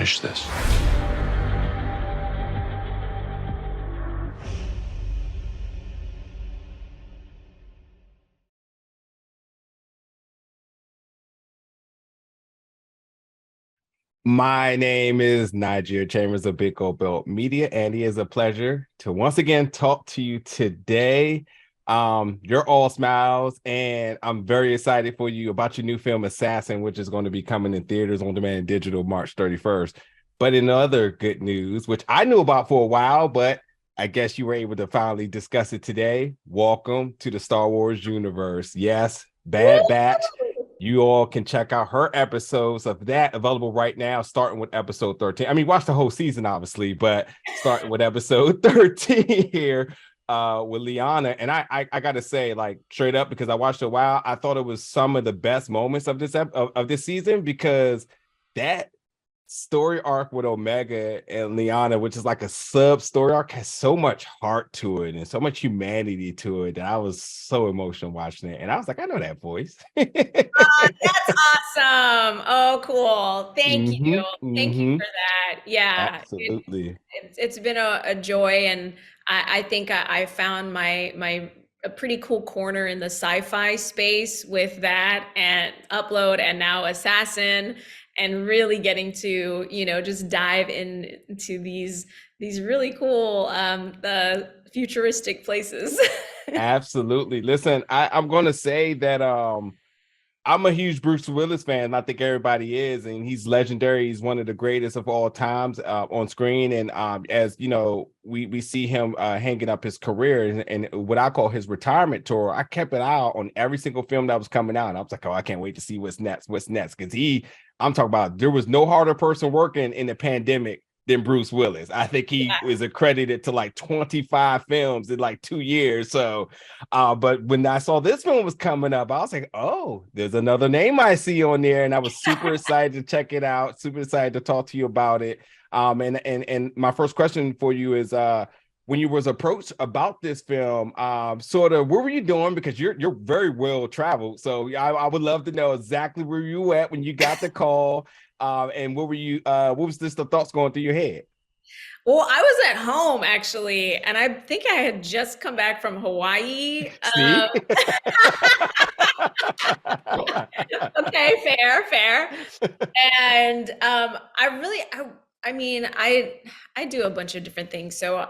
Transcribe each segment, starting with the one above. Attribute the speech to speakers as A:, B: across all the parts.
A: finish this.
B: My name is Nigeria Chambers of Big Old Belt Media, and it is a pleasure to once again talk to you today. You're all smiles, and I'm very excited for you about your new film Assassin, which is going to be coming in theaters on demand and digital March 31st. But in other good news, which I knew about for a while, but I guess you were able to finally discuss it today. Welcome to the Star Wars universe. Yes, Bad Batch. You all can check out her episodes of that available right now, starting with episode 13. I mean, watch the whole season, obviously, but starting with episode 13 here with Liana. And I gotta say, like straight up, because I watched it a while, I thought it was some of the best moments of this season because that story arc with Omega and Liana, which is like a sub story arc, has so much heart to it and so much humanity to it that I was so emotional watching it. And I was like, I know that voice.
C: That's awesome. Oh, cool. Thank you. Thank you for that. Yeah,
B: Absolutely.
C: it's been a joy, and I think I found my a pretty cool corner in the sci-fi space with that and Upload and now Assassin, and really getting to, just dive into these really cool the futuristic places.
B: Absolutely. Listen, I'm gonna say that I'm a huge Bruce Willis fan. I think everybody is, and he's legendary. He's one of the greatest of all times on screen. And as you know, we see him hanging up his career and what I call his retirement tour. I kept an eye out on every single film that was coming out. And I was like, oh, I can't wait to see what's next. What's next? Because I'm talking about, there was no harder person working in the pandemic than Bruce Willis. I think he was accredited to like 25 films in like 2 years. So but when I saw this film was coming up, I was like, oh, there's another name I see on there. And I was super excited to check it out, super excited to talk to you about it. And my first question for you is when you was approached about this film, sort of what were you doing? Because you're very well traveled. So I would love to know exactly where you were at when you got the call. And what was this the thoughts going through your head?
C: Well, I was at home actually, and I think I had just come back from Hawaii.
B: See?
C: Okay, fair, fair. And I mean, I do a bunch of different things. So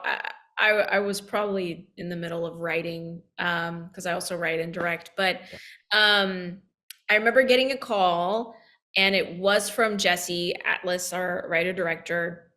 C: I was probably in the middle of writing because I also write and direct. But I remember getting a call, and it was from Jesse Atlas, our writer director,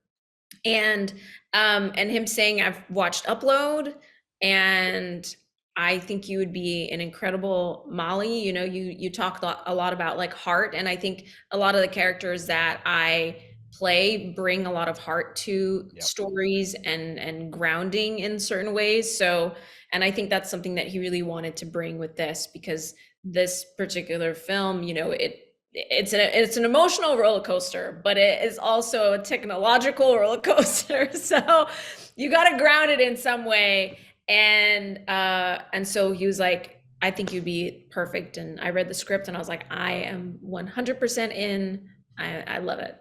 C: and him saying, I've watched Upload, and I think you would be an incredible Molly. You talk a lot about like heart, and I think a lot of the characters that I play bring a lot of heart to
B: Yep.
C: stories and grounding in certain ways. So, and I think that's something that he really wanted to bring with this, because this particular film, it's an emotional roller coaster, but it is also a technological roller coaster. So you got to ground it in some way. And so he was like, I think you'd be perfect. And I read the script, and I was like, I am 100% in. I love it.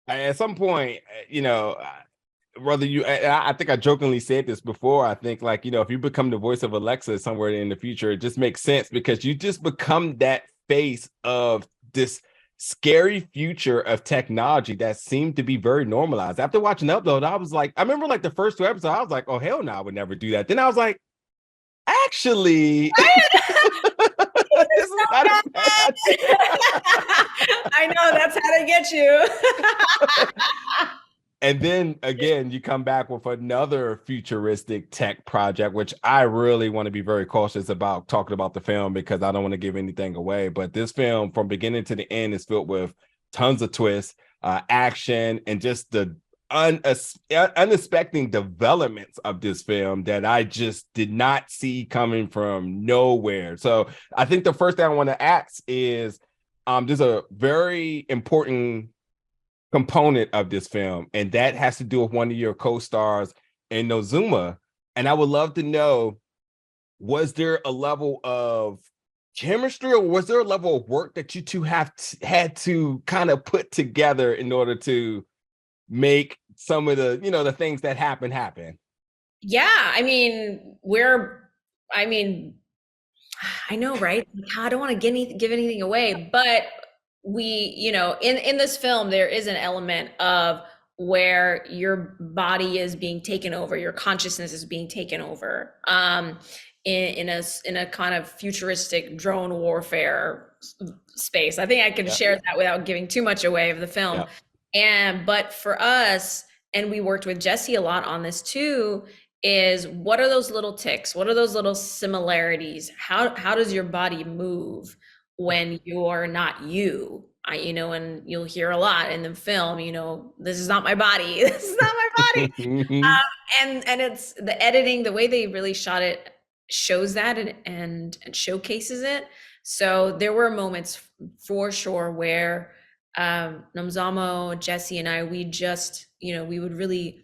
B: At some point, whether I think I jokingly said this before. I think, like, if you become the voice of Alexa somewhere in the future, it just makes sense because you just become that face of this scary future of technology that seemed to be very normalized. After watching Upload, I was like, I remember like the first two episodes, I was like, oh hell no, I would never do that. Then I was like, actually, this is not a bad idea.
C: I know, that's how they get you.
B: And then again, you come back with another futuristic tech project, which I really want to be very cautious about talking about the film because I don't want to give anything away. But this film, from beginning to the end, is filled with tons of twists, action, and just the unexpected developments of this film that I just did not see coming from nowhere. So I think the first thing I want to ask is, there's a very important component of this film, and that has to do with one of your co-stars in Nozuma. And I would love to know, was there a level of chemistry, or was there a level of work that you two had to kind of put together in order to make some of the, the things that happen?
C: Yeah, I mean, I know, right? Like, I don't want to give anything away, but in this film, there is an element of where your body is being taken over, your consciousness is being taken over, in a kind of futuristic drone warfare space. I think I can
B: Yeah.
C: share that without giving too much away of the film.
B: Yeah.
C: But for us, and we worked with Jesse a lot on this too, is what are those little ticks? What are those little similarities? How does your body move when you are not you? And you'll hear a lot in the film, this is not my body. This is not my body. And it's the editing, the way they really shot it shows that and showcases it. So there were moments for sure where Nomzamo, Jesse, and I, we just, we would really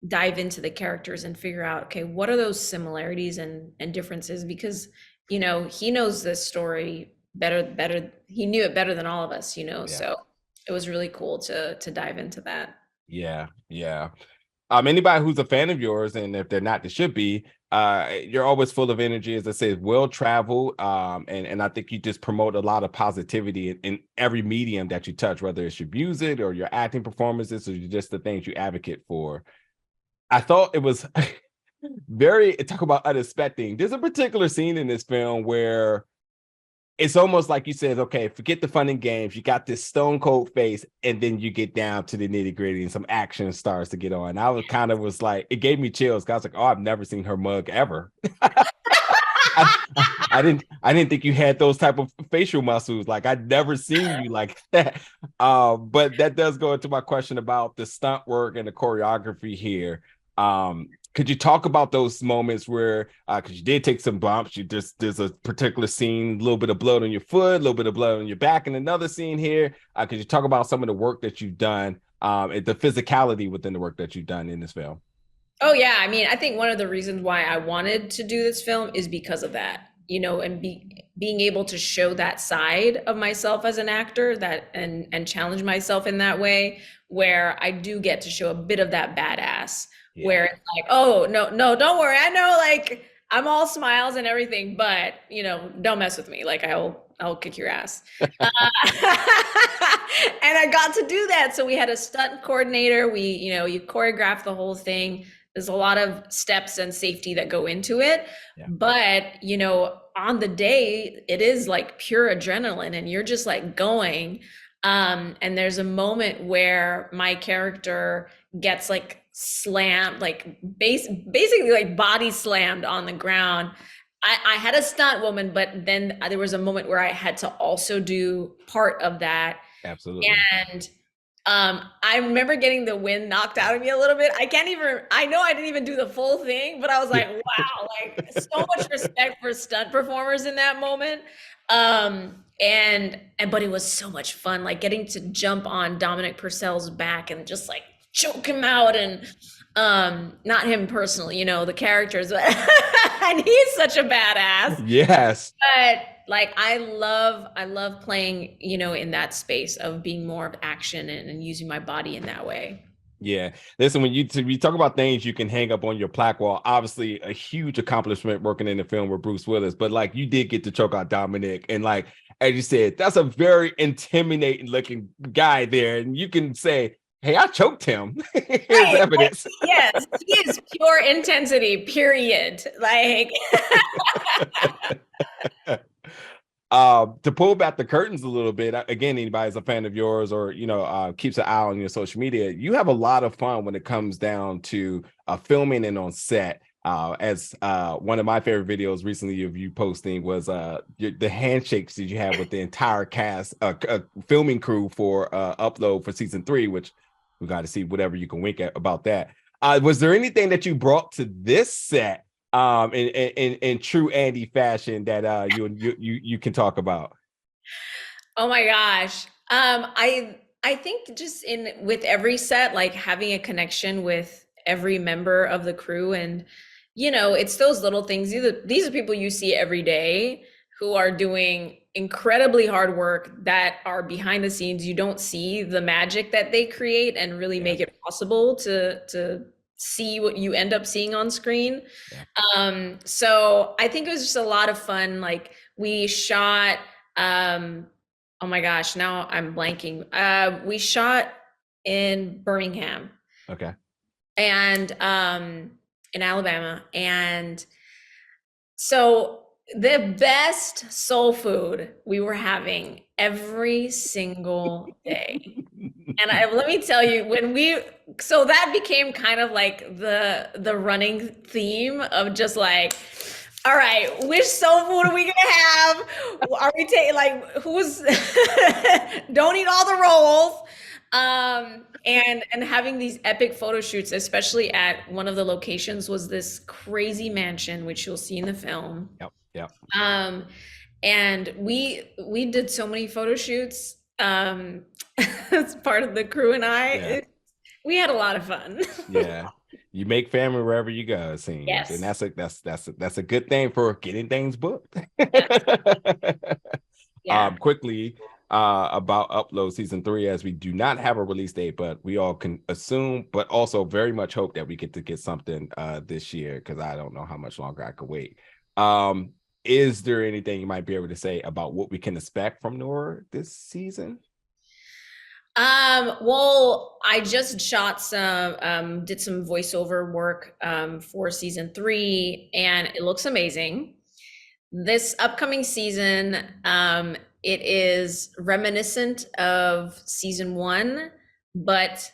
C: dive into the characters and figure out, okay, what are those similarities and differences? Because, he knows this story better. He knew it better than all of us,
B: Yeah.
C: so it was really cool to dive into that.
B: Yeah. Yeah. Anybody who's a fan of yours, and if they're not, they should be. You're always full of energy, as I say, well traveled. And I think you just promote a lot of positivity in every medium that you touch, whether it's your music or your acting performances or just the things you advocate for. I thought it was very, talk about unexpected. There's a particular scene in this film where it's almost like you said, okay, forget the fun and games. You got this stone cold face, and then you get down to the nitty gritty, and some action starts to get on. I was like, it gave me chills. I was like, oh, I've never seen her mug ever. I didn't think you had those type of facial muscles. Like, I'd never seen you like that. But that does go into my question about the stunt work and the choreography here. Could you talk about those moments where, because you did take some bumps, there's a particular scene, a little bit of blood on your foot, a little bit of blood on your back, and another scene here. Could you talk about some of the work that you've done, the physicality within the work that you've done in this film?
C: Oh yeah, I think one of the reasons why I wanted to do this film is because of that, and being able to show that side of myself as an actor, that and challenge myself in that way, where I do get to show a bit of that badass,
B: Yeah.
C: where it's like, oh no, no, don't worry, I know, like I'm all smiles and everything, but don't mess with me, like I'll kick your ass. And I got to do that. So we had a stunt coordinator. You choreograph the whole thing. There's a lot of steps and safety that go into it.
B: Yeah.
C: But, on the day, it is like pure adrenaline and you're just like going. And there's a moment where my character gets like slammed, like basically like body slammed on the ground. I had a stunt woman, but then there was a moment where I had to also do part of that.
B: Absolutely.
C: And I remember getting the wind knocked out of me a little bit. I know I didn't even do the full thing, but I was like, wow, like so much respect for stunt performers in that moment. But it was so much fun, like getting to jump on Dominic Purcell's back and just like choke him out, and not him personally, the characters, but and he's such a badass.
B: Yes.
C: But like I love playing, in that space of being more of action and using my body in that way.
B: Yeah. Listen, when you talk about things you can hang up on your plaque wall, obviously a huge accomplishment working in the film with Bruce Willis, but like you did get to choke out Dominic. And like, as you said, that's a very intimidating looking guy there. And you can say, hey, I choked him. Here's
C: Right.
B: evidence.
C: Yes, he is pure intensity, period. Like
B: To pull back the curtains a little bit, again, anybody's a fan of yours or keeps an eye on your social media, you have a lot of fun when it comes down to filming and on set. As one of my favorite videos recently of you posting was the handshakes that you have with the entire cast, filming crew for upload for season 3, which we got to see whatever you can wink at about that. Was there anything that you brought to this set in true Andy fashion that you can talk about?
C: oh my gosh. I think just in with every set, like having a connection with every member of the crew, and it's those little things. These are people you see every day who are doing incredibly hard work that are behind the scenes. You don't see the magic that they create and really
B: Yeah.
C: make it possible to see what you end up seeing on screen.
B: Yeah.
C: So I think it was just a lot of fun. Like we shot, oh my gosh, now I'm blanking. We shot in Birmingham
B: Okay.
C: and in Alabama. And so the best soul food we were having every single day. And let me tell you, so that became kind of like the running theme of just like, all right, which soul food are we gonna have? Are we taking like who's don't eat all the rolls? And having these epic photo shoots, especially at one of the locations, was this crazy mansion, which you'll see in the film.
B: Yep. Yep.
C: Um, and we did so many photo shoots as part of the crew and I.
B: Yeah.
C: We had a lot of fun.
B: Yeah. You make family wherever you go, it seems. And
C: Yes.
B: that's a good thing for getting things booked.
C: Yes. Yeah.
B: Quickly, about Upload season 3, as we do not have a release date, but we all can assume, but also very much hope that we get something this year, because I don't know how much longer I could wait. Is there anything you might be able to say about what we can expect from Nora this season?
C: Well, I just shot did some voiceover work for season 3, and it looks amazing. This upcoming season, it is reminiscent of season 1, but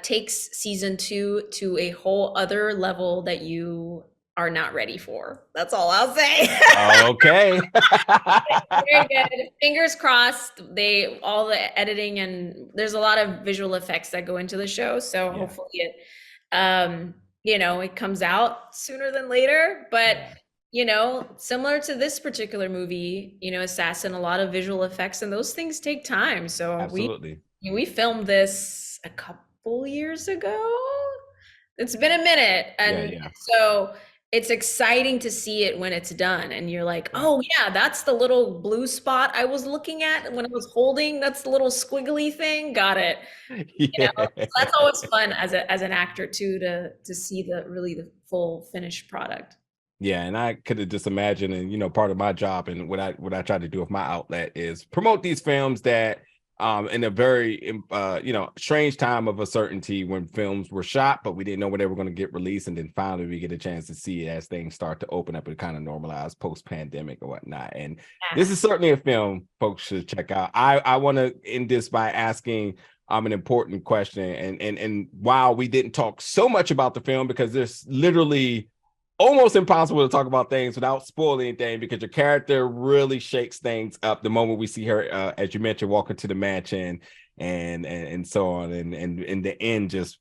C: takes season 2 to a whole other level that you are not ready for. That's all I'll say.
B: Okay.
C: Very good. Fingers crossed. All the editing, and there's a lot of visual effects that go into the show. So
B: Yeah.
C: hopefully it comes out sooner than later. But similar to this particular movie, Assassin, a lot of visual effects and those things take time. So
B: Absolutely.
C: we filmed this a couple years ago. It's been a minute. And
B: Yeah.
C: so it's exciting to see it when it's done. And you're like, oh yeah, that's the little blue spot I was looking at when I was holding. That's the little squiggly thing. Got it.
B: Yeah.
C: So that's always fun as an actor too, to see the full finished product.
B: Yeah, and I could have just imagined, and part of my job and what I try to do with my outlet is promote these films that in a very strange time of uncertainty, when films were shot but we didn't know when they were going to get released, and then finally we get a chance to see it as things start to open up and kind of normalize post-pandemic or whatnot. And this is certainly a film folks should check out. I want to end this by asking an important question, and while we didn't talk so much about the film, because there's literally almost impossible to talk about things without spoiling anything, because your character really shakes things up the moment we see her, as you mentioned, walking to the mansion and so on, and in the end, just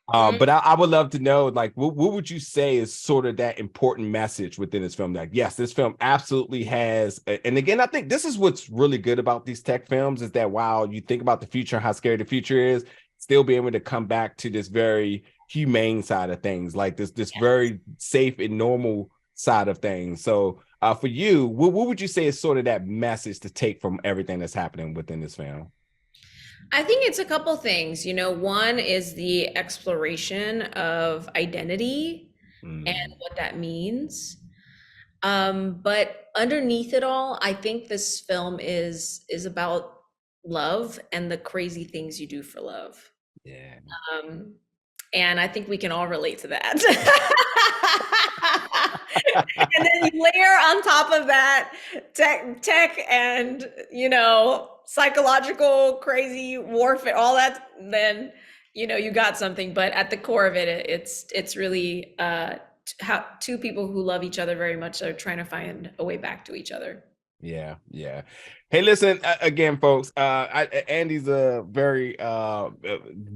B: but I would love to know, like, what would you say is sort of that important message within this film? Like, yes, this film absolutely has, and again, I think this is what's really good about these tech films, is that while you think about the future and how scary the future is, still be able to come back to this very humane side of things, like this very safe and normal side of things. So for you, what would you say is sort of that message to take from everything that's happening within this film?
C: I think it's a couple things. One is the exploration of identity and what that means. But underneath it all, I think this film is about love and the crazy things you do for love.
B: Yeah.
C: And I think we can all relate to that. And then you layer on top of that tech and psychological crazy warfare, all that, then you got something. But at the core of it, it's really how two people who love each other very much are trying to find a way back to each other.
B: Yeah. Hey, listen, again, folks, Andy's a very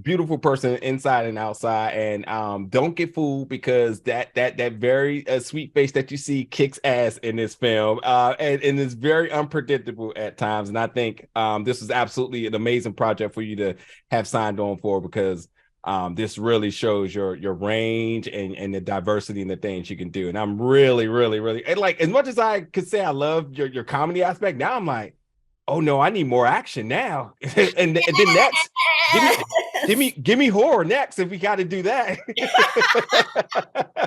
B: beautiful person inside and outside, and don't get fooled, because that very sweet face that you see kicks ass in this film, and is very unpredictable at times. And I think this was absolutely an amazing project for you to have signed on for, because this really shows your range and the diversity and the things you can do. And I'm really, really, really, and like, as much as I could say I love your comedy aspect, now I'm like, oh no, I need more action now. And then next, give me
C: Yes.
B: give me horror next if we got to do that.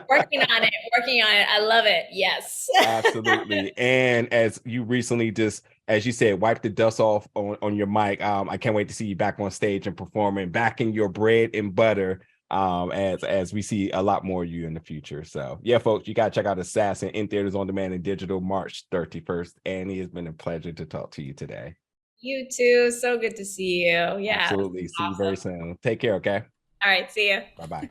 C: Working on it, working on it. I love it. Yes.
B: Absolutely. And as you recently just, as you said, wipe the dust off on your mic. I can't wait to see you back on stage and performing, back in your bread and butter. As we see a lot more of you in the future. So yeah, folks, you gotta check out Assassin in theaters, on demand, and digital March 31st. Annie, it's been a pleasure to talk to you today.
C: You too. So good to see you. Yeah, this
B: Absolutely.
C: is
B: See you very
C: awesome.
B: soon. Take care, okay?
C: All right, see you.
B: Bye-bye.